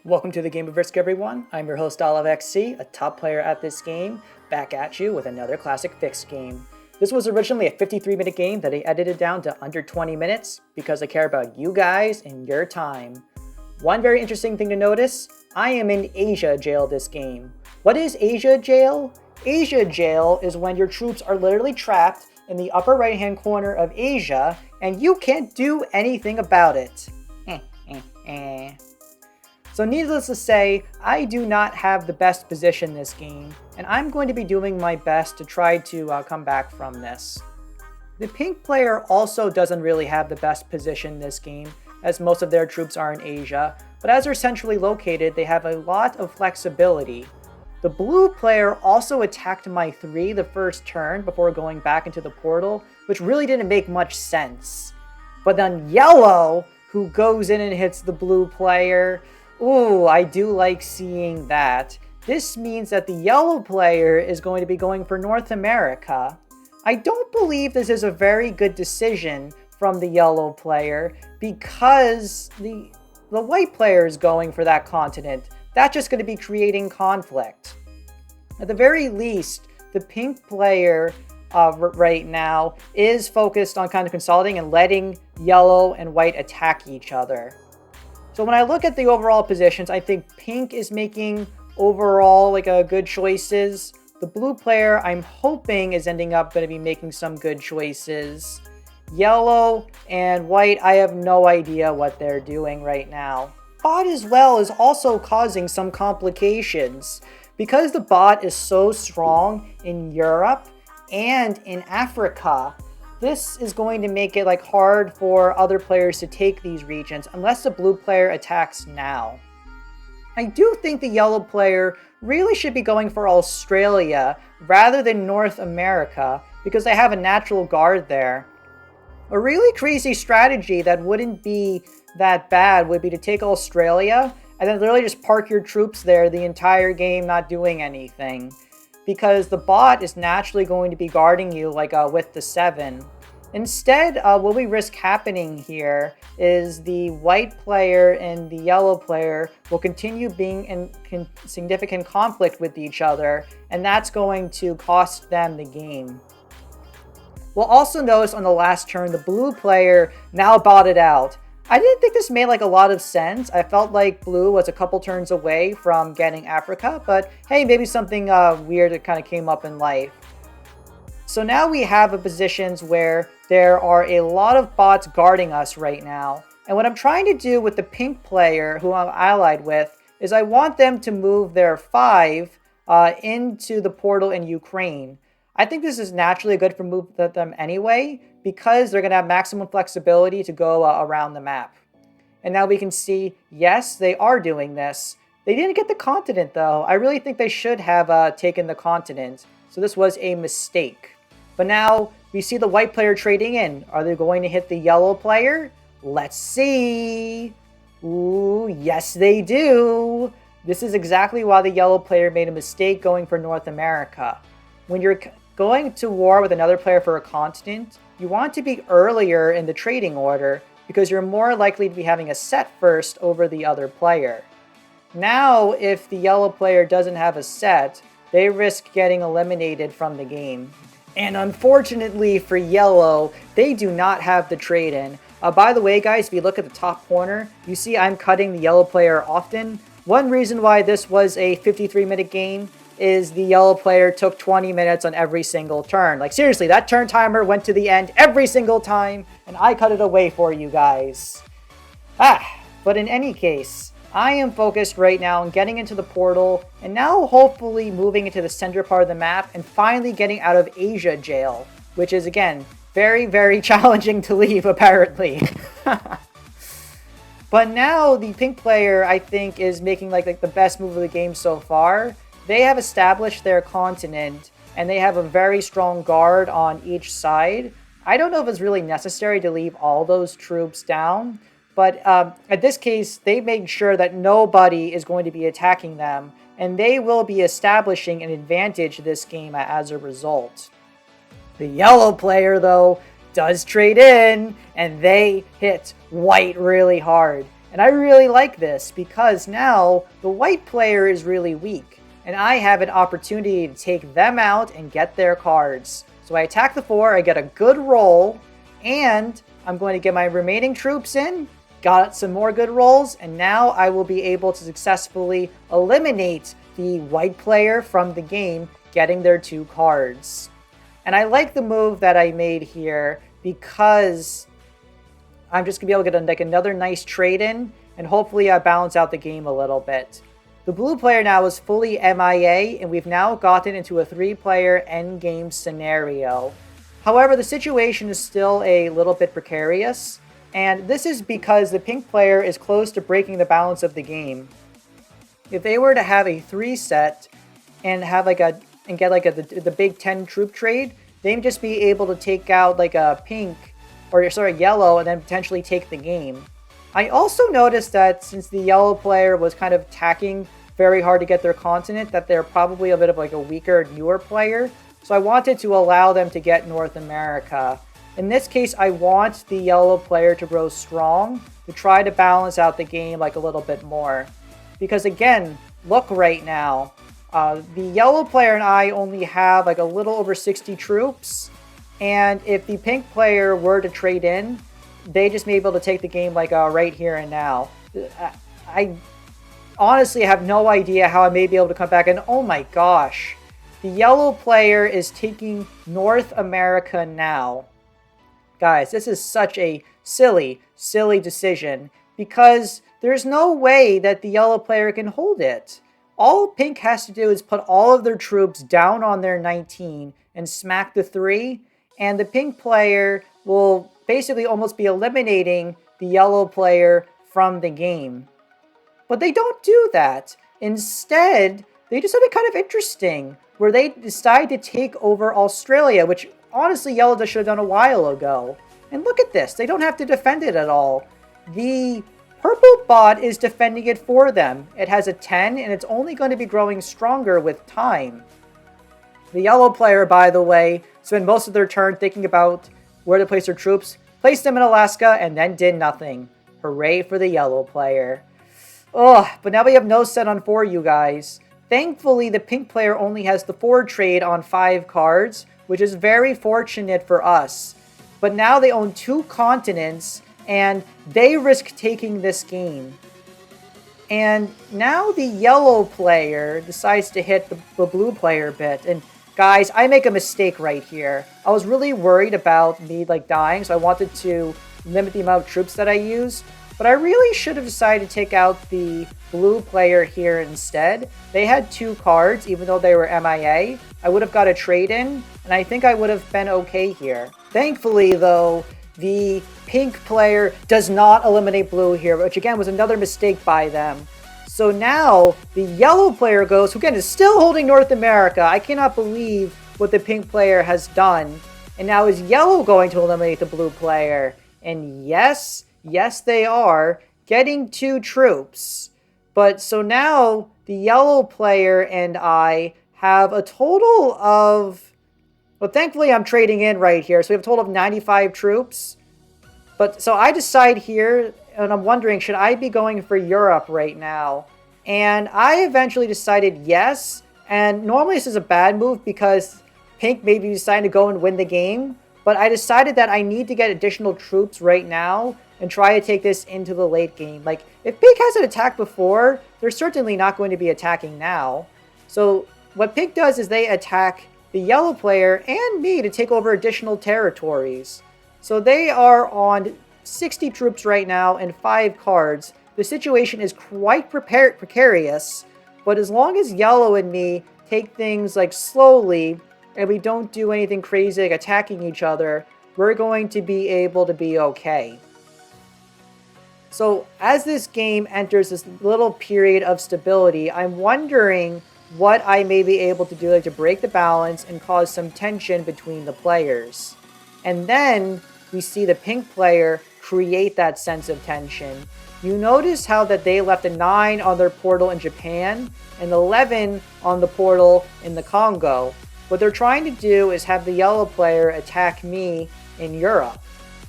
Welcome to the Game of Risk, everyone. I'm your host, OliveXC, a top player at this game, back at you with another classic fixed game. This was originally a 53-minute game that I edited down to under 20 minutes because I care about you guys and your time. One very interesting thing to notice, I am in Asia jail this game. What is Asia jail? Asia jail is when your troops are literally trapped in the upper right-hand corner of Asia and you can't do anything about it. So needless to say, I do not have the best position this game, and I'm going to be doing my best to try to come back from this. The pink player also doesn't really have the best position this game, as most of their troops are in Asia, but as they're centrally located, they have a lot of flexibility. The blue player also attacked my 3 the first turn before going back into the portal, which really didn't make much sense. But then yellow, who goes in and hits the blue player, ooh, I do like seeing that. This means that the yellow player is going to be going for North America. I don't believe this is a very good decision from the yellow player because the white player is going for that continent. That's just going to be creating conflict. At the very least, the pink player right now is focused on kind of consolidating and letting yellow and white attack each other. So when I look at the overall positions, I think pink is making overall good choices. The blue player, I'm hoping, is ending up going to be making some good choices. Yellow and white, I have no idea what they're doing right now. Bot as well is also causing some complications. Because the bot is so strong in Europe and in Africa, this is going to make it hard for other players to take these regions unless the blue player attacks now. I do think the yellow player really should be going for Australia rather than North America because they have a natural guard there. A really crazy strategy that wouldn't be that bad would be to take Australia and then literally just park your troops there the entire game not doing anything. Because the bot is naturally going to be guarding you with the 7. Instead, what we risk happening here is the white player and the yellow player will continue being in significant conflict with each other, and that's going to cost them the game. We'll also notice on the last turn, the blue player now botted out. I didn't think this made a lot of sense. I felt like blue was a couple turns away from getting Africa, but hey, maybe something weird that kind of came up in life. So now we have positions where there are a lot of bots guarding us right now. And what I'm trying to do with the pink player, who I'm allied with, is I want them to move their 5 into the portal in Ukraine. I think this is naturally good for move them anyway, because they're going to have maximum flexibility to go around the map. And now we can see, yes, they are doing this. They didn't get the continent, though. I really think they should have taken the continent. So this was a mistake. But now we see the white player trading in. Are they going to hit the yellow player? Let's see. Ooh, yes, they do. This is exactly why the yellow player made a mistake going for North America. When you're going to war with another player for a continent, you want to be earlier in the trading order because you're more likely to be having a set first over the other player. Now, if the yellow player doesn't have a set, they risk getting eliminated from the game. And unfortunately for yellow, they do not have the trade-in. By the way, guys, if you look at the top corner, you see I'm cutting the yellow player often. One reason why this was a 53-minute game is the yellow player took 20 minutes on every single turn. Seriously, that turn timer went to the end every single time, and I cut it away for you guys. But in any case, I am focused right now on getting into the portal, and now hopefully moving into the center part of the map, and finally getting out of Asia jail, which is, again, very, very challenging to leave, apparently. But now, the pink player, I think, is making the best move of the game so far. They have established their continent, and they have a very strong guard on each side. I don't know if it's really necessary to leave all those troops down, but in this case, they make sure that nobody is going to be attacking them, and they will be establishing an advantage this game as a result. The yellow player, though, does trade in, and they hit white really hard. And I really like this because now the white player is really weak. And I have an opportunity to take them out and get their cards. So I attack the 4, I get a good roll, and I'm going to get my remaining troops in, got some more good rolls, and now I will be able to successfully eliminate the white player from the game, getting their 2 cards. And I like the move that I made here because I'm just going to be able to get another nice trade in, and hopefully I balance out the game a little bit. The blue player now is fully MIA, and we've now gotten into a 3-player endgame scenario. However, the situation is still a little bit precarious, and this is because the pink player is close to breaking the balance of the game. If they were to have a 3-set and have the big 10 troop trade, they'd just be able to take out like a yellow, and then potentially take the game. I also noticed that since the yellow player was kind of attacking very hard to get their continent, that they're probably a bit of like a weaker, newer player. So I wanted to allow them to get North America. In this case, I want the yellow player to grow strong to try to balance out the game like a little bit more. Because again, look right now, the yellow player and I only have like a little over 60 troops. And if the pink player were to trade in, they just may be able to take the game like right here and now. I honestly have no idea how I may be able to come back. And oh my gosh, the yellow player is taking North America now. Guys, this is such a silly decision because there's no way that the yellow player can hold it. All pink has to do is put all of their troops down on their 19 and smack the 3, and the pink player will basically almost be eliminating the yellow player from the game. But they don't do that. Instead, they do something kind of interesting, where they decide to take over Australia, which honestly yellow should have done a while ago. And look at this, they don't have to defend it at all. The purple bot is defending it for them. It has a 10, and it's only going to be growing stronger with time. The yellow player, by the way, spent most of their turn thinking about where to place their troops, placed them in Alaska, and then did nothing. Hooray for the yellow player. Ugh, but now we have no set on 4, you guys. Thankfully, the pink player only has the 4 trade on 5 cards, which is very fortunate for us. But now they own 2 continents, and they risk taking this game. And now the yellow player decides to hit the blue player bit. And guys, I make a mistake right here. I was really worried about me dying, so I wanted to limit the amount of troops that I use. But I really should have decided to take out the blue player here instead. They had 2 cards, even though they were MIA. I would have got a trade-in, and I think I would have been okay here. Thankfully, though, the pink player does not eliminate blue here, which again was another mistake by them. So now the yellow player goes, who again is still holding North America. I cannot believe what the pink player has done. And now is yellow going to eliminate the blue player? And yes, they are getting 2 troops. But so now the yellow player and I have a total of, well, thankfully I'm trading in right here. So we have a total of 95 troops. But so I decide here, and I'm wondering, should I be going for Europe right now? And I eventually decided yes. And normally this is a bad move because pink may be deciding to go and win the game. But I decided that I need to get additional troops right now and try to take this into the late game. Like, if pink hasn't attacked before, they're certainly not going to be attacking now. So what pink does is they attack the yellow player and me to take over additional territories. So they are on 60 troops right now and 5 cards. The situation is quite precarious, but as long as yellow and me take things slowly and we don't do anything crazy like attacking each other, we're going to be able to be okay. So as this game enters this little period of stability, I'm wondering what I may be able to do to break the balance and cause some tension between the players. And then we see the pink player create that sense of tension. You notice how that they left a 9 on their portal in Japan and 11 on the portal in the Congo. What they're trying to do is have the yellow player attack me in Europe.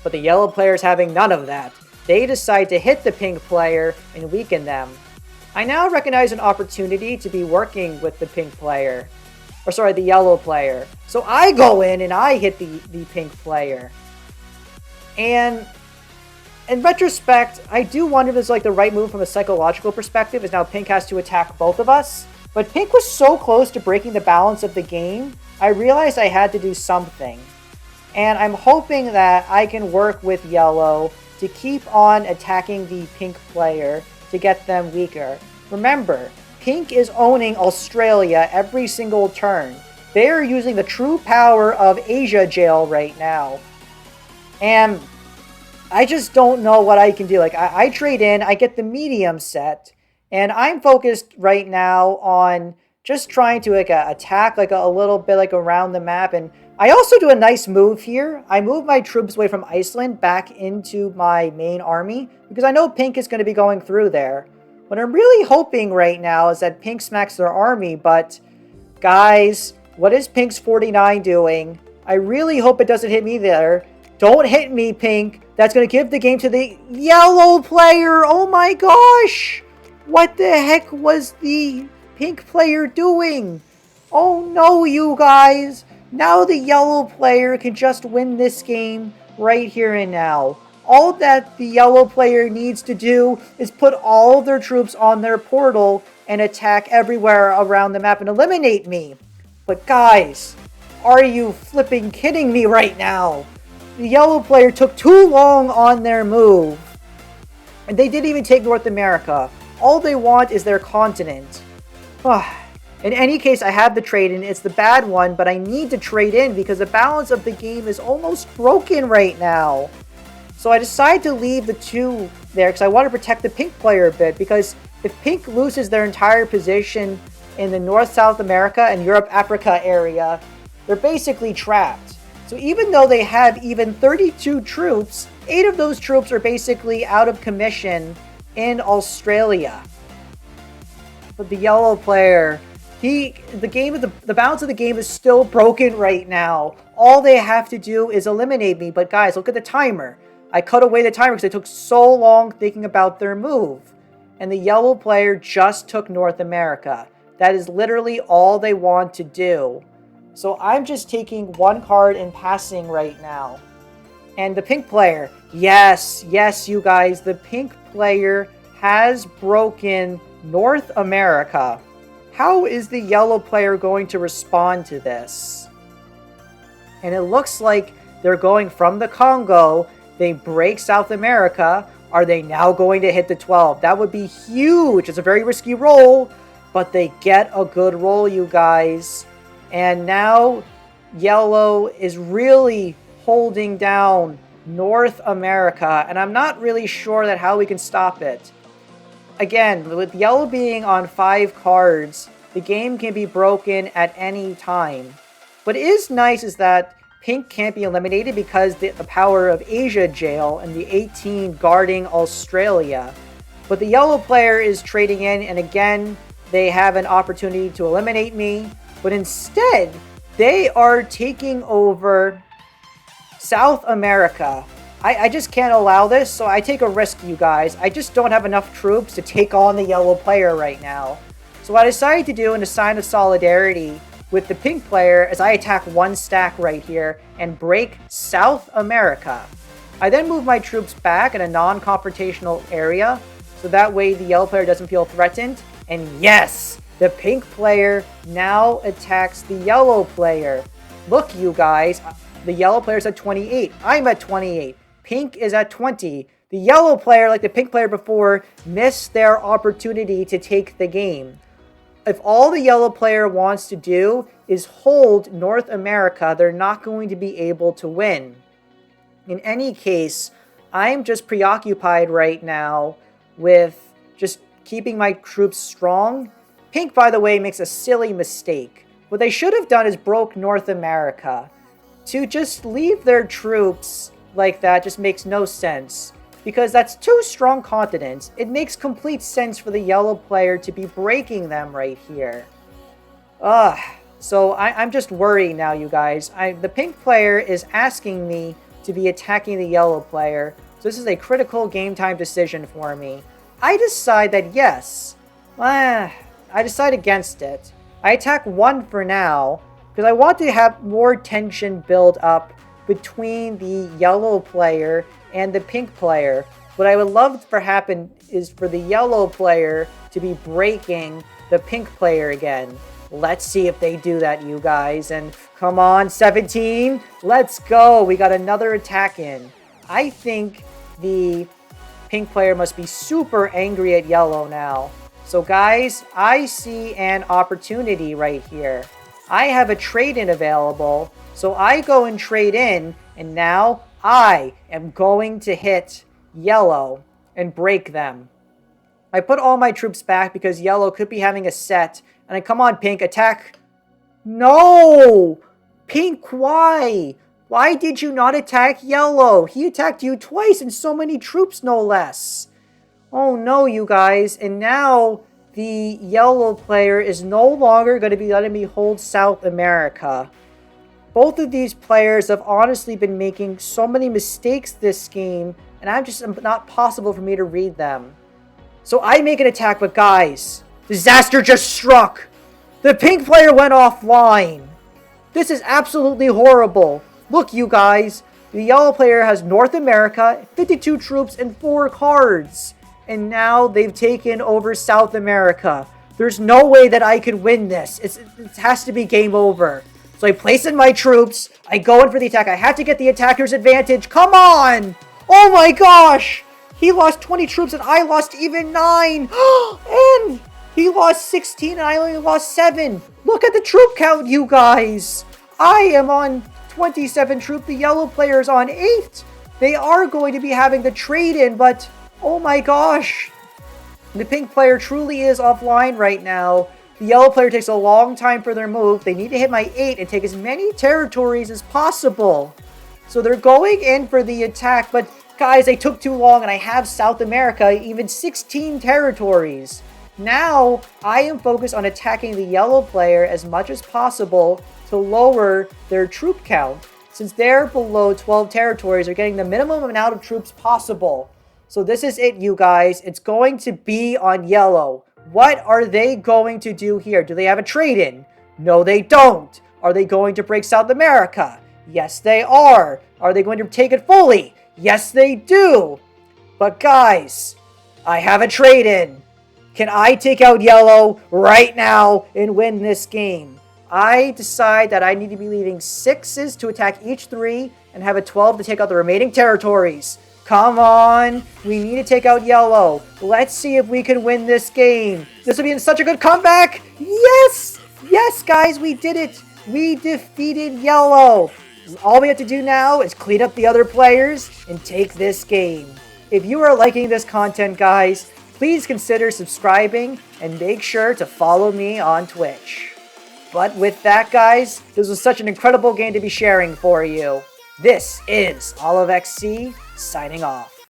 But the yellow player is having none of that. they decide to hit the pink player and weaken them. I now recognize an opportunity to be working with the pink player. Or sorry, the yellow player. So I go in and I hit the pink player. And in retrospect, I do wonder if it's like the right move from a psychological perspective, as now pink has to attack both of us. But pink was so close to breaking the balance of the game, I realized I had to do something. And I'm hoping that I can work with yellow to keep on attacking the pink player to get them weaker. Remember, pink is owning Australia every single turn. They are using the true power of Asia Jail right now. And I just don't know what I can do. Like, I trade in, I get the medium set, and I'm focused right now on just trying to attack a little bit around the map. And I also do a nice move here. I move my troops away from Iceland back into my main army because I know pink is going to be going through there. What I'm really hoping right now is that pink smacks their army, but guys, what is pink's 49 doing? I really hope it doesn't hit me there. Don't hit me, pink. That's going to give the game to the yellow player. Oh my gosh. What the heck was the pink player doing? Oh no, you guys. Now the yellow player can just win this game right here and now. All that the yellow player needs to do is put all of their troops on their portal and attack everywhere around the map and eliminate me. But guys, are you flipping kidding me right now? The yellow player took too long on their move. And they didn't even take North America. All they want is their continent. In any case, I have the trade in. It's the bad one, but I need to trade in because the balance of the game is almost broken right now. So I decided to leave the 2 there because I want to protect the pink player a bit, because if pink loses their entire position in the North, South America and Europe, Africa area, they're basically trapped. So even though they have even 32 troops, 8 of those troops are basically out of commission in Australia. But the yellow player, the balance of the game is still broken right now. All they have to do is eliminate me. But guys, look at the timer. I cut away the timer because it took so long thinking about their move. And the yellow player just took North America. That is literally all they want to do. So I'm just taking 1 card and passing right now. And the pink player, yes, you guys, the pink player has broken North America. How is the yellow player going to respond to this? And it looks like they're going from the Congo. They break South America. Are they now going to hit the 12? That would be huge. It's a very risky roll, but they get a good roll, you guys. And now yellow is really holding down North America, and I'm not really sure that how we can stop it. Again, with yellow being on 5 cards, the game can be broken at any time. What is nice is that pink can't be eliminated because the power of Asia Jail and the 18 guarding Australia. But the yellow player is trading in, and again, they have an opportunity to eliminate me. But instead, they are taking over South America. I just can't allow this, so I take a risk, you guys. I just don't have enough troops to take on the yellow player right now. So what I decided to do in a sign of solidarity with the pink player is I attack 1 stack right here and break South America. I then move my troops back in a non-confrontational area, so that way the yellow player doesn't feel threatened. And yes, the pink player now attacks the yellow player. Look, you guys, the yellow player's at 28. I'm at 28. Pink is at 20. The yellow player, like the pink player before, missed their opportunity to take the game. If all the yellow player wants to do is hold North America, they're not going to be able to win. In any case, I'm just preoccupied right now with just keeping my troops strong. Pink, by the way, makes a silly mistake. What they should have done is broke North America. To just leave their troops like that just makes no sense, because that's 2 strong continents. It makes complete sense for the yellow player to be breaking them right here. So I'm just worried now, you guys. The pink player is asking me to be attacking the yellow player, So this is a critical game time decision for me. I decide that yes, I decide against it. I attack 1 for now, because I want to have more tension build up between the yellow player and the pink player. What I would love for happen is for the yellow player to be breaking the pink player again. Let's see if they do that, you guys. And come on, 17. Let's go. We got another attack in. I think the pink player must be super angry at yellow now. So guys, I see an opportunity right here. I have a trade-in available. So I go and trade in. And now I am going to hit yellow and break them. I put all my troops back because yellow could be having a set. And I come on, pink, attack. No! Pink, why? Why did you not attack yellow? He attacked you twice and so many troops, no less. Oh no, you guys. And now the yellow player is no longer going to be letting me hold South America. Both of these players have honestly been making so many mistakes this game, and I'm just not possible for me to read them. So I make an attack, but guys, disaster just struck. The pink player went offline. This is absolutely horrible. Look, you guys, the yellow player has North America, 52 troops, and 4 cards. And now they've taken over South America. There's no way that I can win this. It has to be game over. So I place in my troops. I go in for the attack. I have to get the attacker's advantage. Come on! Oh my gosh! He lost 20 troops and I lost even 9. And he lost 16 and I only lost 7. Look at the troop count, you guys. I am on 27 troops. The yellow player is on 8. They are going to be having the trade-in, but oh my gosh. The pink player truly is offline right now. The yellow player takes a long time for their move. They need to hit my 8 and take as many territories as possible. So they're going in for the attack, but guys, they took too long and I have South America, even 16 territories. Now, I am focused on attacking the yellow player as much as possible to lower their troop count. Since they're below 12 territories, they're getting the minimum amount of troops possible. So this is it, you guys. It's going to be on yellow. What are they going to do here? Do they have a trade-in? No, they don't. Are they going to break South America? Yes, they are. Are they going to take it fully? Yes, they do. But guys, I have a trade-in. Can I take out yellow right now and win this game? I decide that I need to be leaving 6s to attack each 3 and have a 12 to take out the remaining territories. Come on. We need to take out yellow. Let's see if we can win this game. This will be such a good comeback. Yes. Yes, guys, we did it. We defeated yellow. All we have to do now is clean up the other players and take this game. If you are liking this content, guys, please consider subscribing and make sure to follow me on Twitch. But with that, guys, this was such an incredible game to be sharing for you. This is OliveXC signing off.